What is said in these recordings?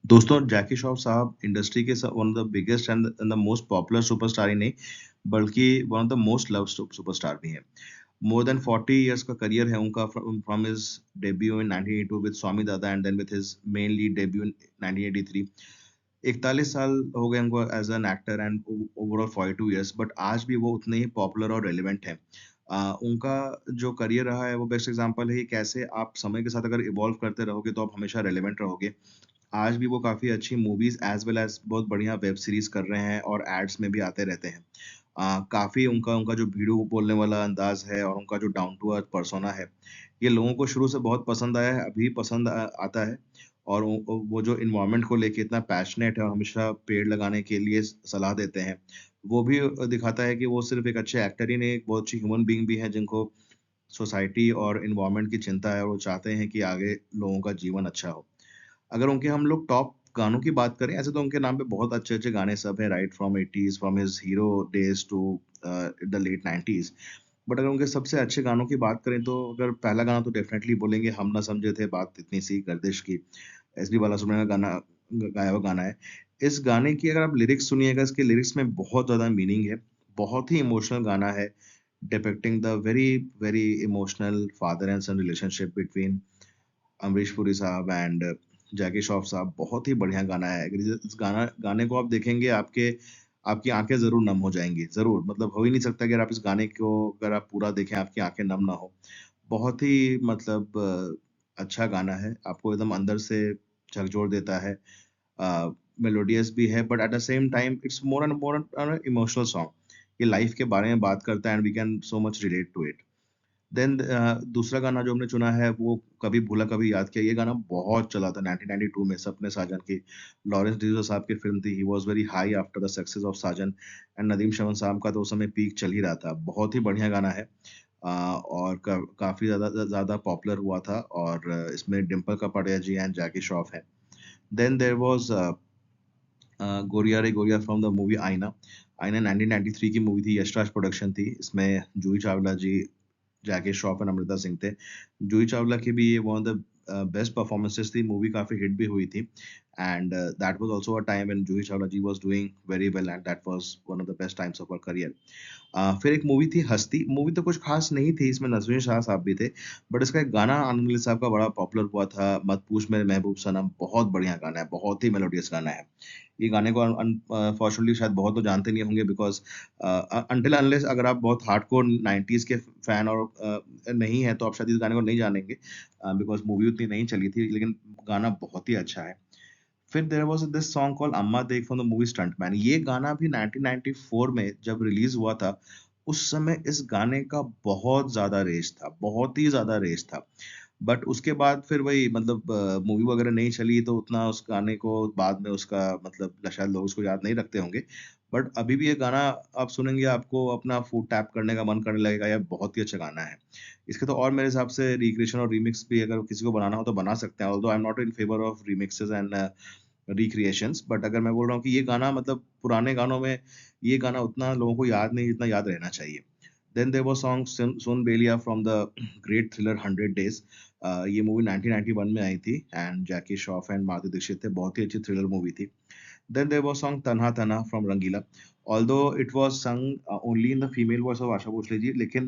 दोस्तों, जैकी श्रॉफ साहब इंडस्ट्री के one of the biggest and the most popular superstar ही नहीं, बल्कि one of the most loved superstar भी हैं। मोर देन 40 इयर्स का करियर है उनका from his debut in 1982 with Swami Dada and then with his main lead debut in 1983। 41 साल हो गए उनको as an actor and overall 42 years, but आज भी वो उतने ही पॉपुलर और रेलिवेंट हैं। उनका जो करियर रहा है वो बेस्ट एग्जांपल है कि कैसे आप समय के साथ अगर इवॉल्व करते रहोगे तो आप हमेशा रेलेवेंट रहोगे। आज भी वो काफ़ी अच्छी मूवीज़ एज़ वेल एज़ बहुत बढ़िया वेब सीरीज़ कर रहे हैं और एड्स में भी आते रहते हैं। काफ़ी उनका उनका जो भिड़ू बोलने वाला अंदाज़ है और उनका जो डाउन टू अर्थ पर्सोना है, ये लोगों को शुरू से बहुत पसंद आया है, अभी पसंद आता है। और वो जो एनवायरनमेंट को लेके इतना पैशनेट है और हमेशा पेड़ लगाने के लिए सलाह देते हैं, वो भी दिखाता है कि वो सिर्फ़ एक अच्छे एक्टर ही नहीं, एक बहुत अच्छी ह्यूमन बीइंग भी हैं जिनको सोसाइटी और एनवायरनमेंट की चिंता है और वो चाहते हैं कि आगे लोगों का जीवन अच्छा हो। अगर उनके हम लोग टॉप गानों की बात करें, ऐसे तो उनके नाम पे बहुत अच्छे-अच्छे गाने सब हैं, right from 80s, from his hero days to the late 90s। But अगर उनके सबसे अच्छे गानों की बात करें तो अगर पहला गाना तो डेफ़िनेटली बोलेंगे हम ना समझे थे बात इतनी सी गर्दिश की। एसपी बालासुब्रमण्यम का गाना गाया हुआ गाना है। इस गाने की अगर आप लिरिक्स सुनिएगा, इसके लिरिक्स में बहुत ज़्यादा मीनिंग है। बहुत ही इमोशनल गाना है, depicting the very, very emotional father and sun relationship between Amrish Puri साहब एंड जैकी श्रॉफ साहब। बहुत ही बढ़िया गाना है। अगर इस गाने को आप देखेंगे आपके आपकी आँखें ज़रूर नम हो जाएँगी, ज़रूर। मतलब हो ही नहीं सकता कि अगर आप इस गाने को अगर आप पूरा देखें आपकी आँखें नम ना हो। बहुत ही मतलब अच्छा गाना है, आपको एकदम अंदर से झकझोर देता है। मेलोडियस भी है but at the same time it's more an emotional song. ये लाइफ़ के बारे में बात करता है and we can so much relate to it. Then दूसरा गाना जो हमने चुना है वो कभी भूला कभी याद किया। ये गाना बहुत चला था 1992 में सपने साजन की। लॉरेंस डिसूज़ा साहब की फ़िल्म थी। He was very high after the success of Saajan and Nadeem Shravan साहब का तो उस समय पीक चल ही रहा था। बहुत ही बढ़िया गाना है। और काफ़ी ज़्यादा पॉपुलर हुआ था और इसमें डिंपल कपाड़िया जी एंड जैकी श्रॉफ हैं। देन देयर वाज़ गोरिया रे गोरिया फ्रॉम द मूवी आईना। आईना 1993 की मूवी थी, यश राज प्रोडक्शन थी। इसमें जूही चावला जी, जैकी श्रॉफ एंड अमृता सिंह थे। जूही चावला की भी ये one of the best performances थी। मूवी काफ़ी हिट भी हुई थी and that was also a time when Juhi Chawla ji was doing very well and that was one of the best times of her career. फिर एक मूवी थी हस्ती। मूवी तो कुछ खास नहीं थी, इसमें नसरुद्दीन शाह साहब भी थे, बट इसका एक गाना आनंद अली साहब का बड़ा पॉपुलर हुआ था, मत पूछ मेरे महबूब सनम। बहुत बढ़िया गाना है, बहुत ही मेलोडियस गाना है। ये गाने को अनफॉर्चुनेटली शायद बहुत लोग जानते नहीं होंगे बिकॉज़ अनटिल अनलेस अगर आप बहुत हार्डकोर 90s के फैन और नहीं हैं, तो आप शायद इस गाने को नहीं जानेंगे बिकॉज़ मूवी उतनी नहीं चली थी, लेकिन गाना बहुत ही अच्छा है। फिर there was this song called Amma Dekh from the movie stuntman. ये गाना भी 1994 में जब रिलीज़ हुआ था, उस समय इस गाने का बहुत ज़्यादा रेश था, बहुत ही ज़्यादा रेश था। बट उसके बाद फिर वही मतलब मूवी वगैरह नहीं चली तो उतना उस गाने को बाद में उसका मतलब शायद लोग उसको याद नहीं रखते होंगे। बट अभी भी ये गाना आप सुनेंगे आपको अपना फुट टैप करने का मन करने लगेगा, ये बहुत ही अच्छा गाना है। इसके तो और मेरे हिसाब से रिक्रिएशन और रीमिक्स भी अगर किसी को बनाना हो तो बना सकते हैं। Although I am not in favour of remixes and recreations, but अगर मैं बोल रहा हूँ कि ये गाना मतलब पुराने गानों में ये गाना उतना लोगों को याद नहीं जितना याद रहना चाहिए। Then there was song soon Beliya from the great thriller 100 days. ये मूवी 1991 में आई थी एंड जैकी श्रॉफ एंड माधुरी दीक्षित थे, बहुत ही अच्छी थ्रिलर मूवी थी। Then there was song तन्हा तन्हा from Rangeela. Although it was sung only in the female voice of Asha Bhosle ji, लेकिन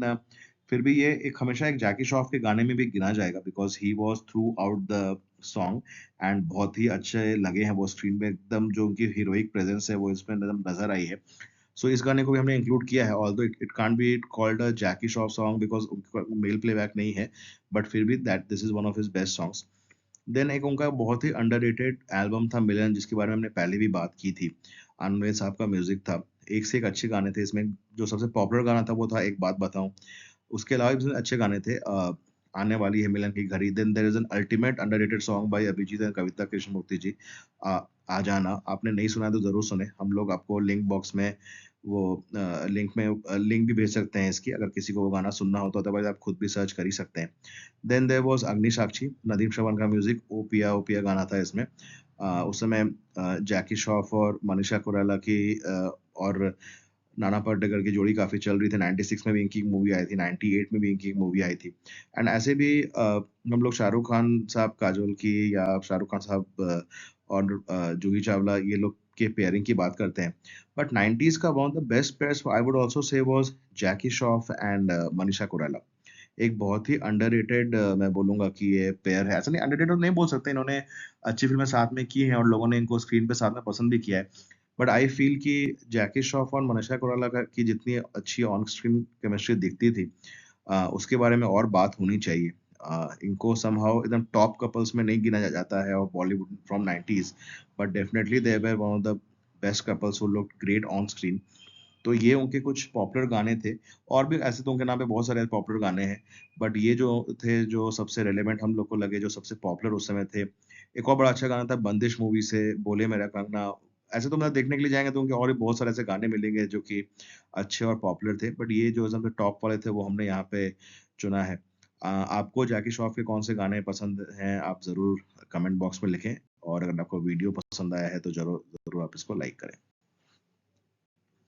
फिर भी ये एक हमेशा एक जैकी श्रॉफ के गाने में भी गिना जाएगा because he was through out the song and बहुत ही अच्छे लगे हैं वो स्क्रीन पे एकदम जो उनकी हीरोइक प्रेज़ेंस है वो इसमें एकदम नज़र आई है। सो इस गाने को भी हमने इंक्लूड किया है although it it can't be called a Jackie Shroff song because male playback नहीं है, बट फिर भी that this is one of his best songs. Then एक उनका बहुत ही अंडररेटेड एल्बम था मिलन जिसके बारे में हमने पहले भी बात की थी। आनंद साहब का म्यूज़िक था। एक से एक अच्छे गाने थे इसमें। जो सबसे पॉपुलर गाना था वो था एक बात बताऊँ। उसके अलावा भी इसमें अच्छे गाने थे। आने वाली है मिलन की घड़ी। Then there is an ultimate underrated song by Abhijeet and Kavita Krishnamurthy ji. Uh, आ जाना। आपने नहीं सुना है तो ज़रूर सुनें। हम लोग आपको लिंक बॉक्स में वो लिंक भी भेज सकते हैं इसकी अगर किसी को वो गाना सुनना हो तो अदरवाइज़ आप खुद भी सर्च कर ही सकते हैं। देन देयर वाज़ अग्नि साक्षी, नदीम श्रवण का म्यूज़िक, ओ पिया गाना था इसमें। उस समय जैकी श्रॉफ और मनीषा कोइराला की और नाना पाटेकर की जोड़ी काफ़ी चल रही थी, 96 में भी इनकी मूवी आई थी, 98 में भी इनकी मूवी आई थी। एंड ऐसे भी हम लोग शाहरुख खान साहब, काजोल की, या शाहरुख खान साहब और जूही चावला, ये लोग के पेयरिंग की बात करते हैं। बट 90s का one of the best pairs I would also say was Jackie Shroff and Manisha Koirala. एक बहुत ही अंडररेटेड, मैं बोलूँगा कि ये पेयर है। ऐसा नहीं, अंडररेटेड नहीं बोल सकते, इन्होंने अच्छी फ़िल्में साथ में की हैं और लोगों ने इनको स्क्रीन पे साथ में पसंद भी किया है। बट आई फ़ील कि जैकी श्रॉफ और मनीषा कोइराला का की जितनी अच्छी ऑन स्क्रीन केमिस्ट्री दिखती थी, उसके बारे में और बात होनी चाहिए। इनको समहाउ एकदम टॉप कपल्स में नहीं गिना जाता है और Bollywood from 90s, but definitely they were one of the best couples who looked great on screen. तो ये उनके कुछ पॉपुलर गाने थे, और भी ऐसे तो उनके नाम पे बहुत सारे पॉपुलर गाने हैं, बट ये जो थे, जो सबसे रिलेवेंट हम लोग को लगे, जो सबसे पॉपुलर उस समय थे। एक और बड़ा अच्छा गाना था बंदिश मूवी से, बोले मेरा कंगना। ऐसे तो मतलब देखने के लिए जाएँगे तो उनके और भी बहुत सारे ऐसे गाने मिलेंगे जो कि अच्छे और पॉपुलर थे, बट ये जो सबसे टॉप वाले थे वो हमने यहाँ पे चुना है। आपको जैकी श्रॉफ के कौन से गाने पसंद हैं, आप ज़रूर कमेंट बॉक्स में लिखें, और अगर आपको वीडियो पसंद आया है तो ज़रूर ज़रूर आप इसको लाइक करें।